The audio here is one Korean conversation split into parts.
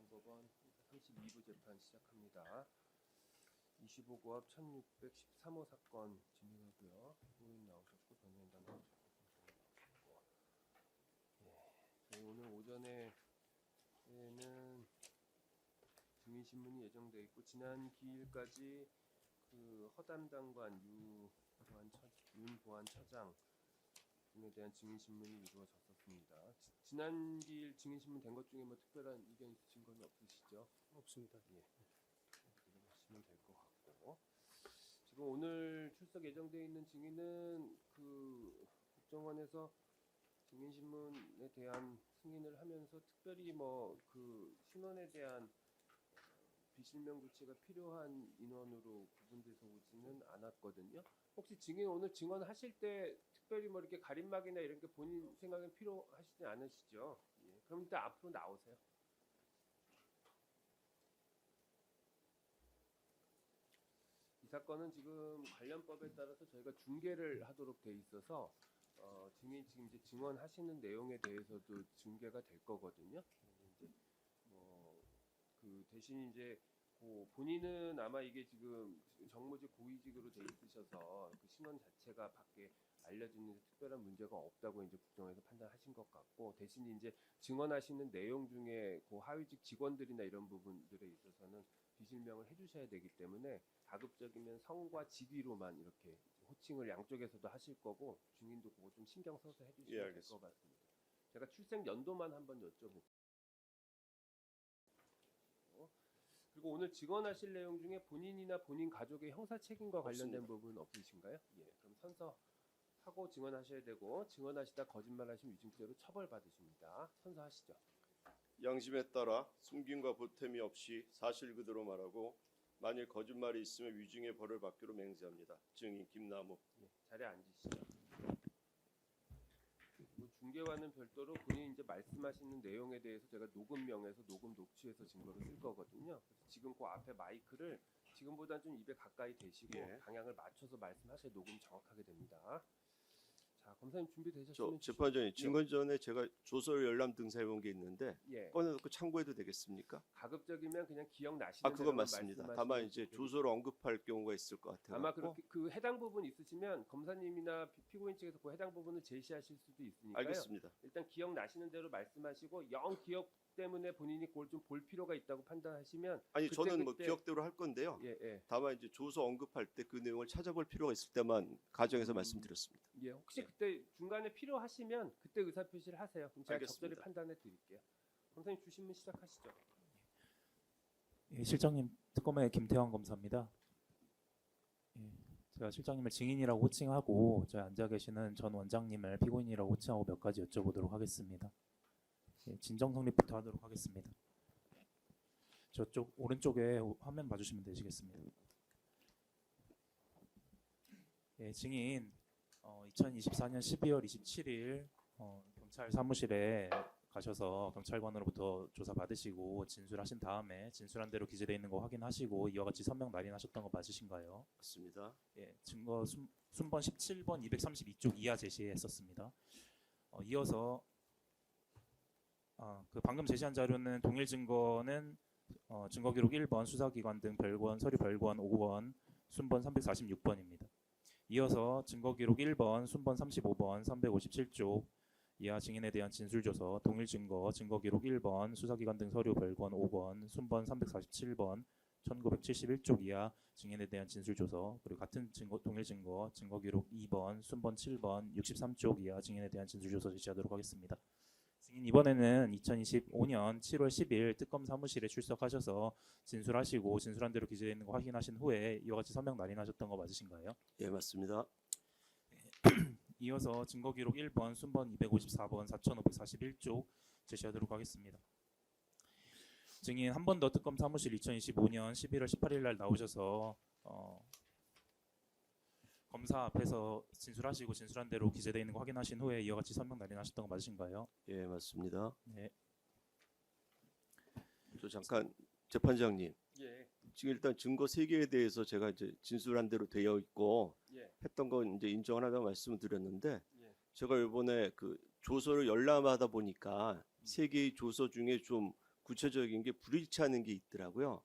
대법원 32부 재판 시작합니다. 25고합 1613호 사건 진행하고요. 고인 나오셨고 변호인단 나오셨고. 저희 오늘 오전에는 증인신문이 예정돼 있고 지난 기일까지 그 허담당관 윤 보안처장 등에 대한 증인신문이 이루어졌었습니다. 지난 기일 증인신문 된 것 중에 뭐 특별한 의견 있으신 건 없으시죠? 없습니다. 예. 들어가시면 될 것 같고 지금 오늘 출석 예정되어 있는 증인은 그 국정원에서 증인신문에 대한 승인을 하면서 특별히 뭐 그 신원에 대한 비실명 조치가 필요한 인원으로 구분돼서 오지는 않았거든요. 혹시 증인 오늘 증언하실 때 특별히 뭐 이렇게 가림막이나 이런 게 본인 생각엔 필요하시지 않으시죠? 예. 그럼 일단 앞으로 나오세요. 이 사건은 지금 관련법에 따라서 저희가 중계를 하도록 돼 있어서 증인 지금 이제 증언하시는 내용에 대해서도 중계가 될 거거든요. 이제 그 대신 이제 본인은 아마 이게 지금 정무직 고위직으로 돼 있으셔서 그 신원 자체가 밖에 알려지는 데 특별한 문제가 없다고 이제 국정에서 판단하신 것 같고 대신 이제 증언하시는 내용 중에 그 하위직 직원들이나 이런 부분들에 있어서는 비실명을 해주셔야 되기 때문에 가급적이면 성과 직위로만 이렇게 호칭을 양쪽에서도 하실 거고 증인도 그거 좀 신경 써서 해주시면 될 것 같습니다. 제가 출생 연도만 한번 여쭤볼게요. 그리고 오늘 증언하실 내용 중에 본인이나 본인 가족의 형사 책임과 관련된 없습니다. 부분 없으신가요? 예, 그럼 선서하고 증언하셔야 되고 증언하시다 거짓말하시면 위증죄로 처벌받으십니다. 선서하시죠. 양심에 따라 숨김과 보탬이 없이 사실 그대로 말하고 만일 거짓말이 있으면 위증의 벌을 받기로 맹세합니다. 증인 김남욱. 예, 자리에 앉으시죠. 뭐 중계와는 별도로 본인이 이제 말씀하시는 내용에 대해서 제가 녹음명에서 녹음 녹취해서 증거를 쓸 거거든요. 그래서 지금 그 앞에 마이크를 지금보다는 좀 입에 가까이 대시고 예. 방향을 맞춰서 말씀하셔야 녹음이 정확하게 됩니다. 자, 검사님 준비되셨으면 재판장님 증언 전에 제가 조서 열람 등사해 본 게 있는데 예. 꺼내놓고 참고해도 되겠습니까? 가급적이면 그냥 기억나시는 그건 대로만 맞습니다. 다만 이제 조서를 언급할 경우가 있을 것 같아요. 아마 그렇게 그 해당 부분 있으시면 검사님이나 피고인 측에서 그 해당 부분을 제시하실 수도 있으니까요. 알겠습니다. 일단 기억나시는 대로 말씀하시고 영 기억 때문에 본인이 그걸 좀 볼 필요가 있다고 판단하시면 아니 저는 뭐 그때 기억대로 할 건데요. 예. 다만 이제 조서 언급할 때 그 내용을 찾아볼 필요가 있을 때만 가정해서 말씀드렸습니다. 예, 혹시 그때 중간에 필요하시면 그때 의사 표시를 하세요. 그럼 제가 알겠습니다. 적절히 판단해 드릴게요. 검사님 주신문 시작하시죠. 예, 실장님 특검의 김태환 검사입니다. 예, 제가 실장님을 증인이라고 호칭하고 저희 앉아 계시는 전 원장님을 피고인이라고 호칭하고 몇 가지 여쭤보도록 하겠습니다. 예, 진정 성립부터 하도록 하겠습니다. 저쪽 오른쪽에 화면 봐주시면 되시겠습니다. 예, 증인 2024년 12월 27일 경찰 사무실에 가셔서 경찰관으로부터 조사 받으시고 진술하신 다음에 진술한 대로 기재되어 있는 거 확인하시고 이와 같이 서명 날인하셨던 거 맞으신가요? 맞습니다. 예, 증거 순번 17번 232쪽 이하 제시했었습니다. 이어서 그 방금 제시한 자료는 동일 증거는 증거기록 1번 수사기관 등 별건 서류 별건 5번 순번 346번입니다. 이어서 증거기록 1번 순번 35번 357쪽 이하 증인에 대한 진술조서 동일 증거 증거기록 1번 수사기관 등 서류 별건 5번 순번 347번 1971쪽 이하 증인에 대한 진술조서 그리고 같은 동일 증거 증거기록 2번 순번 7번 63쪽 이하 증인에 대한 진술조서 제시하도록 하겠습니다. 증인 이번에는 2025년 7월 10일 특검 사무실에 출석하셔서 진술하시고 진술한 대로 기재되어 있는 거 확인하신 후에 이와 같이 서명 날인하셨던 거 맞으신가요? 예, 맞습니다. 이어서 증거기록 1번 순번 254번 4541쪽 제시하도록 하겠습니다. 증인 한 번 더 특검 사무실 2025년 11월 18일 날 나오셔서 검사 앞에서 진술하시고 진술한 대로 기재되어 있는 거 확인하신 후에 이와 같이 서명 날인하셨던 거 맞으신가요? 예, 맞습니다. 네. 저 잠깐 재판장님. 예. 지금 일단 증거 3개에 대해서 제가 이제 진술한 대로 되어 있고 예. 했던 건 이제 인정하다고 말씀을 드렸는데 예. 제가 이번에 그 조서를 열람하다 보니까 3개의 조서 중에 좀 구체적인 게 불일치하는 게 있더라고요.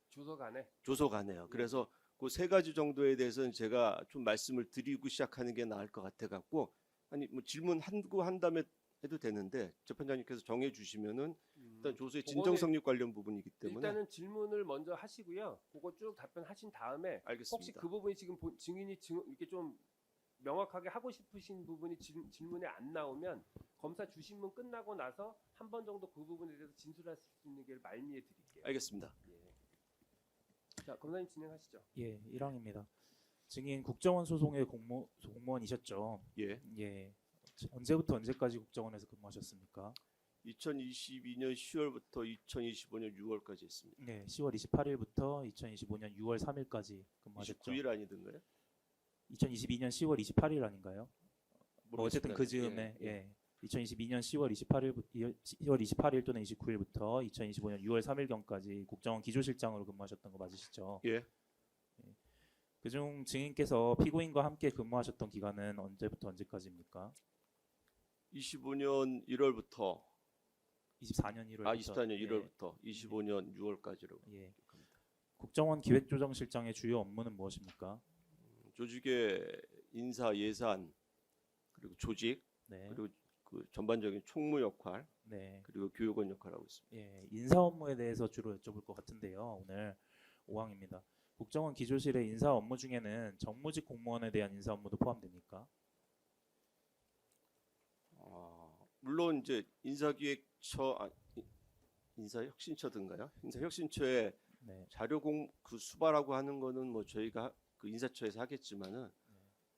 조서 간에 조서 간에요. 그래서 그 세 가지 정도에 대해서는 제가 좀 말씀을 드리고 시작하는 게 나을 것 같아 갖고 아니 뭐 질문 한 다음에 해도 되는데 재판장님께서 정해 주시면은 일단 조서의 진정 그거는 성립 관련 부분이기 때문에 일단은 질문을 먼저 하시고요. 그거 쭉 답변하신 다음에 알겠습니다. 혹시 그 부분이 지금 증인이 이렇게 좀 명확하게 하고 싶으신 부분이 질문에 안 나오면 검사 주신문 끝나고 나서 한 번 정도 그 부분에 대해서 진술할 수 있는 게 말미에 드릴게요. 알겠습니다. 예. 자, 검사님 진행하시죠. 예, 1항입니다. 증인 국정원 소송의 공무원이셨죠? 예. 예. 언제부터 언제까지 국정원에서 근무하셨습니까? 2022년 10월부터 2025년 6월까지 했습니다. 네, 10월 28일부터 2025년 6월 3일까지 근무하셨죠. 29일 아니던가요? 2022년 10월 28일 아닌가요? 뭐 어쨌든 그 모르겠습니다. 즈음에 예. 2022년 10월 28일 또는 29일부터 2025년 6월 3일경까지 국정원 기조실장으로 근무하셨던 거 맞으시죠? 예. 그중 증인께서 피고인과 함께 근무하셨던 기간은 언제부터 언제까지입니까? 25년 1월부터 24년 1월부터. 24년 1월부터 25년 6월까지로 예. 기억합니다. 국정원 기획조정실장의 주요 업무는 무엇입니까? 조직의 인사 예산 그리고 조직 네. 그리고 그 전반적인 총무 역할 네. 그리고 교육원 역할을 하고 있습니다. 예, 인사 업무에 대해서 주로 여쭤볼 것 같은데요. 오늘 5항입니다. 국정원 기조실의 인사 업무 중에는 정무직 공무원에 대한 인사 업무도 포함됩니까? 물론 이제 인사기획처 인사혁신처든가요? 인사혁신처에 네. 그 수발하고 하는 거는 뭐 저희가 그 인사처에서 하겠지만은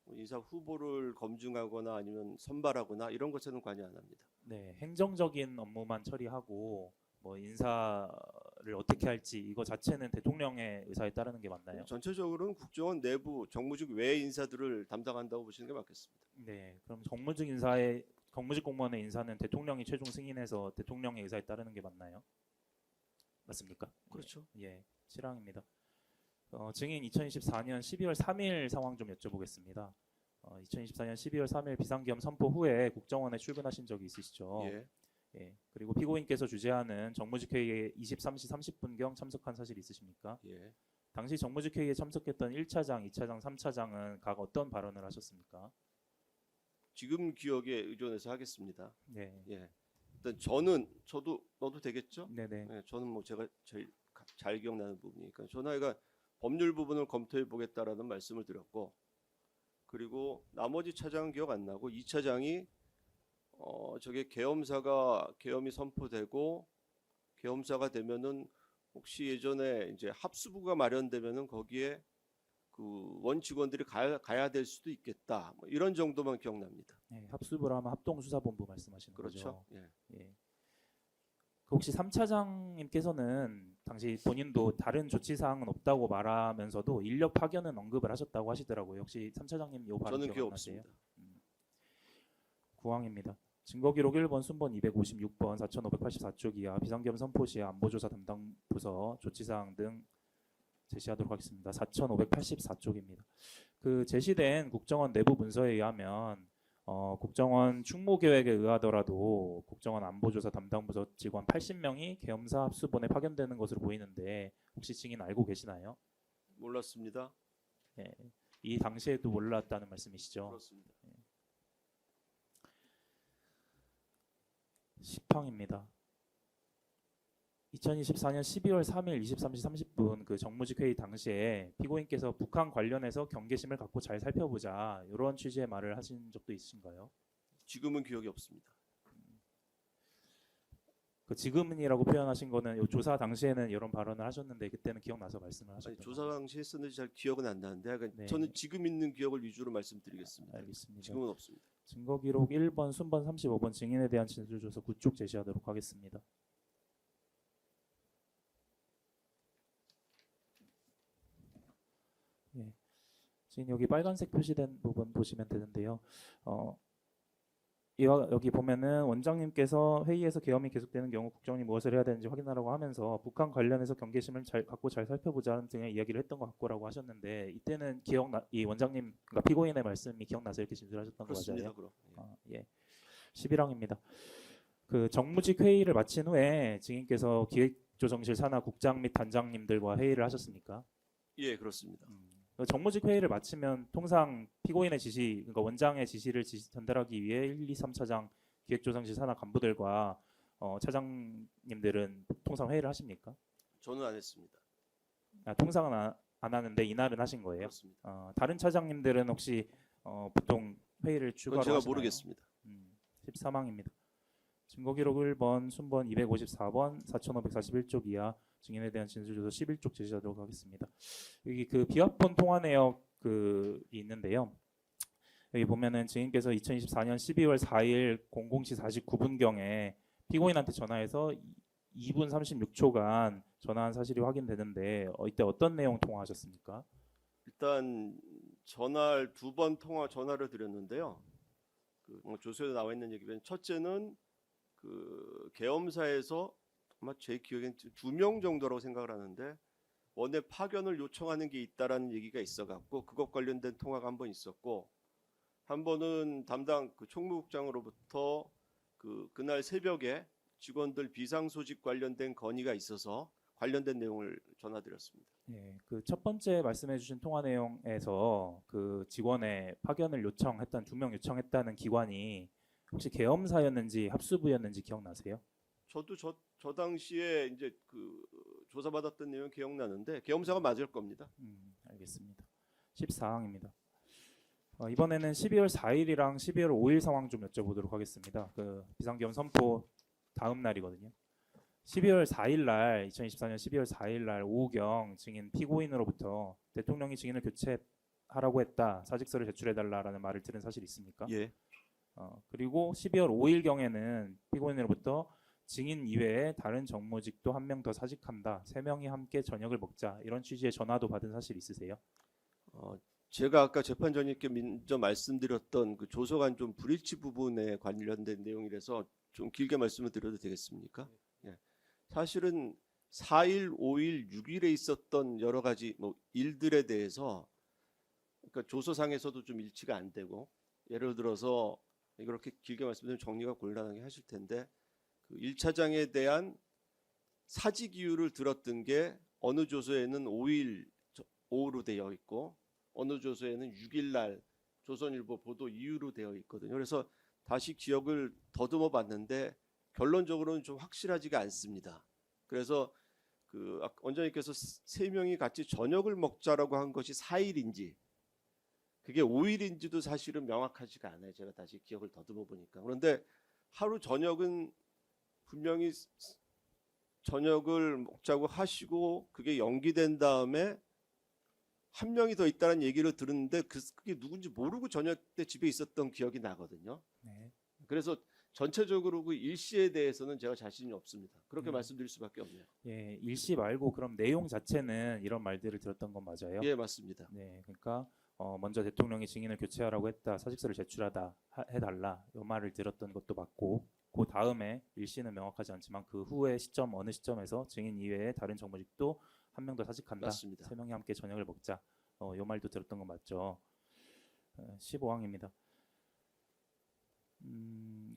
뭐 인사 후보를 검증하거나 아니면 선발하거나 이런 것에는 관여 안 합니다. 네, 행정적인 업무만 처리하고 뭐 인사를 어떻게 할지 이거 자체는 대통령의 의사에 따르는 게 맞나요? 전체적으로는 국정원 내부 정무직 외 인사들을 담당한다고 보시는 게 맞겠습니다. 네, 그럼 정무직 공무원의 인사는 대통령이 최종 승인해서 대통령의 의사에 따르는 게 맞나요? 맞습니까? 그렇죠. 예, 7항입니다. 증인 2024년 12월 3일 상황 좀 여쭤보겠습니다. 2024년 12월 3일 비상계엄 선포 후에 국정원에 출근하신 적이 있으시죠? 예. 예. 그리고 피고인께서 주재하는 정무직회의에 23시 30분경 참석한 사실 있으십니까? 예. 당시 정무직회의에 참석했던 1차장, 2차장, 3차장은 각 어떤 발언을 하셨습니까? 지금 기억에 의존해서 하겠습니다. 네. 예. 일단 저도 넣어도 되겠죠? 네네. 예, 저는 뭐 제가 제일 잘 기억나는 부분이니까 저희가 법률 부분을 검토해 보겠다라는 말씀을 드렸고 그리고 나머지 차장은 기억 안 나고 2차장이 저게 계엄이 선포되고 계엄사가 되면은 혹시 예전에 이제 합수부가 마련되면은 거기에 그 원 직원들이 가야 될 수도 있겠다. 뭐 이런 정도만 기억납니다. 네, 합수부라 하면 합동수사본부 말씀하시는 그렇죠. 거죠? 예. 예. 그 혹시 3차장님께서는 당시 본인도 다른 조치 사항은 없다고 말하면서도 인력 파견은 언급을 하셨다고 하시더라고요. 혹시 3차장님 요 발언 저는 기억 기억 안 나세요? 없습니다. 9항입니다. 증거기록 1번 순번 256번 4584쪽 이하 비상계엄 선포 시 안보조사 담당 부서 조치사항 등 제시하도록 하겠습니다. 4584쪽입니다. 그 제시된 국정원 내부 문서에 의하면 국정원 충무 계획에 의하더라도 국정원 안보조사 담당 부서 직원 80명이 계엄사 합수본에 파견되는 것으로 보이는데 혹시 증인 알고 계시나요? 몰랐습니다. 예, 이 당시에도 몰랐다는 말씀이시죠? 그렇습니다. 10항입니다. 2024년 12월 3일 23시 30분 그 정무직 회의 당시에 피고인께서 북한 관련해서 경계심을 갖고 잘 살펴보자 이런 취지의 말을 하신 적도 있으신가요? 지금은 기억이 없습니다. 그 지금은이라고 표현하신 거는 요 조사 당시에는 이런 발언을 하셨는데 그때는 기억나서 말씀을 아니, 하셨던 조사 건가요? 당시 했었는지 잘 기억은 안 나는데 약간 네. 저는 지금 있는 기억을 위주로 말씀드리겠습니다. 알겠습니다. 지금은 없습니다. 증거 기록 1번 순번 35번 증인에 대한 진술 조서 9쪽 제시하도록 하겠습니다. 예. 지금 여기 빨간색 표시된 부분 보시면 되는데요. 여기 보면은 원장님께서 회의에서 계엄이 계속되는 경우 국정원이 무엇을 해야 되는지 확인하라고 하면서 북한 관련해서 경계심을 갖고 잘 살펴보자는 등의 이야기를 했던 것 같고라고 하셨는데 이때는 이 원장님 그러니까 피고인의 말씀이 기억나서 이렇게 진술하셨던 거 그렇습니다. 맞아요? 그럼. 예. 예. 11항입니다. 그 정무직 회의를 마친 후에 증인께서 기획조정실 산하 국장 및 단장님들과 회의를 하셨습니까? 예, 그렇습니다. 그 정무직 회의를 마치면 통상 피고인의 지시, 그러니까 원장의 지시를 전달하기 위해 1, 2, 3차장 기획조정실 산하 간부들과 차장님들은 통상 회의를 하십니까? 저는 안 했습니다. 통상은 안 하는데 이날은 하신 거예요? 그렇습니다. 다른 차장님들은 혹시 보통 회의를 그건 추가로 제가 하시나요? 모르겠습니다. 13항입니다. 증거기록 1번, 순번 254번, 4541쪽 이하 증인에 대한 진술조서 11쪽 제시하도록 하겠습니다. 여기 그 비합본 통화 내역이 있는데요. 여기 보면은 증인께서 2024년 12월 4일 00시 49분경에 피고인한테 전화해서 2분 36초간 전화한 사실이 확인되는데 이때 어떤 내용 통화하셨습니까? 일단 전화를 2번 전화를 드렸는데요. 조서에 나와 있는 얘기면 첫째는 그 계엄사에서 아마 제 기억엔 2명 정도라고 생각을 하는데 원내 파견을 요청하는 게 있다라는 얘기가 있어갖고 그것 관련된 통화가 한 번 있었고 한 번은 담당 그 총무국장으로부터 그날 새벽에 직원들 비상소집 관련된 건의가 있어서 관련된 내용을 전화드렸습니다. 예, 그 첫 번째 말씀해주신 통화 내용에서 그 직원의 파견을 요청했던 2명 요청했다는 기관이 혹시 계엄사였는지 합수부였는지 기억나세요? 저도 저 당시에 이제 그 조사받았던 내용 기억나는데 계엄사가 맞을 겁니다. 알겠습니다. 14항입니다. 이번에는 12월 4일이랑 12월 5일 상황 좀 여쭤보도록 하겠습니다. 그 비상계엄 선포 다음 날이거든요. 12월 4일 날 2024년 12월 4일 날 오후경 증인 피고인으로부터 대통령이 증인을 교체하라고 했다. 사직서를 제출해 달라라는 말을 들은 사실 있습니까? 예. 그리고 12월 5일 경에는 피고인으로부터 증인 이외에 다른 정무직도 한 명 더 사직한다. 3명이 함께 저녁을 먹자. 이런 취지의 전화도 받은 사실 있으세요? 제가 아까 재판장님께 먼저 말씀드렸던 그 조서관 좀 불일치 부분에 관련된 내용이라서 좀 길게 말씀을 드려도 되겠습니까? 예. 사실은 4일, 5일, 6일에 있었던 여러 가지 일들에 대해서 그러니까 조서상에서도 좀 일치가 안 되고 예를 들어서 이렇게 길게 말씀드리면 정리가 곤란하게 하실 텐데 그 1차장에 대한 사직 이유를 들었던 게 어느 조서에는 5일 오후로 되어 있고 어느 조서에는 6일 날 조선일보 보도 이유로 되어 있거든요. 그래서 다시 기억을 더듬어 봤는데 결론적으로는 좀 확실하지가 않습니다. 그래서 그 원장님께서 3명이 같이 저녁을 먹자라고 한 것이 4일인지 그게 5일인지도 사실은 명확하지가 않아요. 제가 다시 기억을 더듬어 보니까. 그런데 하루 저녁은 분명히 저녁을 먹자고 하시고 그게 연기된 다음에 한 명이 더 있다는 얘기를 들었는데 그게 누군지 모르고 저녁 때 집에 있었던 기억이 나거든요. 네. 그래서 전체적으로 그 일시에 대해서는 제가 자신이 없습니다. 그렇게 말씀드릴 수밖에 없네요. 예, 일시 말고 그럼 내용 자체는 이런 말들을 들었던 건 맞아요? 예, 맞습니다. 네, 그러니까 먼저 대통령이 증인을 교체하라고 했다, 사직서를 제출하다 해달라 이 말을 들었던 것도 맞고 그 다음에 일시는 명확하지 않지만 그 후에 어느 시점에서 증인 이외에 다른 정무직도 한 명 더 사직한다. 맞습니다. 3명이 함께 저녁을 먹자. 이 말도 들었던 건 맞죠. 15항입니다.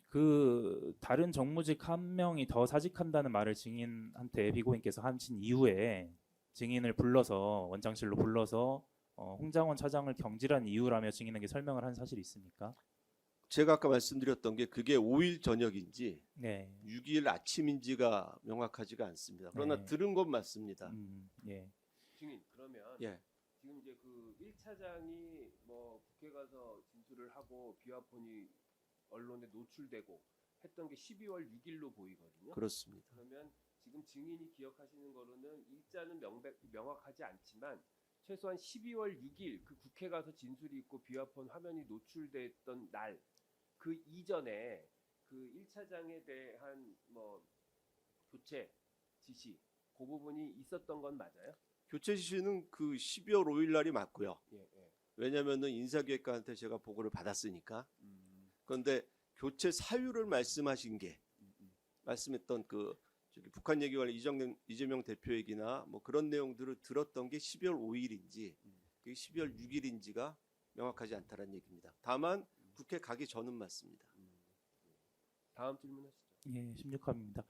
그 다른 정무직 한 명이 더 사직한다는 말을 증인한테 피고인께서 하신 이후에 증인을 불러서 원장실로 불러서 홍장원 차장을 경질한 이유라며 증인에게 설명을 한 사실이 있습니까? 제가 아까 말씀드렸던 게 그게 5일 저녁인지 네. 6일 아침인지가 명확하지가 않습니다. 그러나 네. 들은 건 맞습니다. 예. 증인 그러면 예. 지금 이제 그 1차장이 뭐 국회 가서 진술을 하고 비화폰이 언론에 노출되고 했던 게 12월 6일로 보이거든요. 그렇습니다. 그러면 지금 증인이 기억하시는 거로는 일자는 명확하지 않지만 최소한 12월 6일 그 국회 가서 진술이 있고 비화폰 화면이 노출됐던 날 그 이전에 그 1차장에 대한 뭐 교체 지시 그 부분이 있었던 건 맞아요? 교체 지시는 그 12월 5일 날이 맞고요. 예, 예. 왜냐하면은 인사기획관한테 제가 보고를 받았으니까. 그런데 교체 사유를 말씀하신 게 말씀했던 그 저기 북한 얘기 관련 이재명 대표 얘기나 뭐 그런 내용들을 들었던 게 12월 5일인지 그게 12월 6일인지가 명확하지 않다는 얘기입니다. 다만 국회 가기 전은 맞습니다. 다음 질문하시죠. 예, 16합입니다.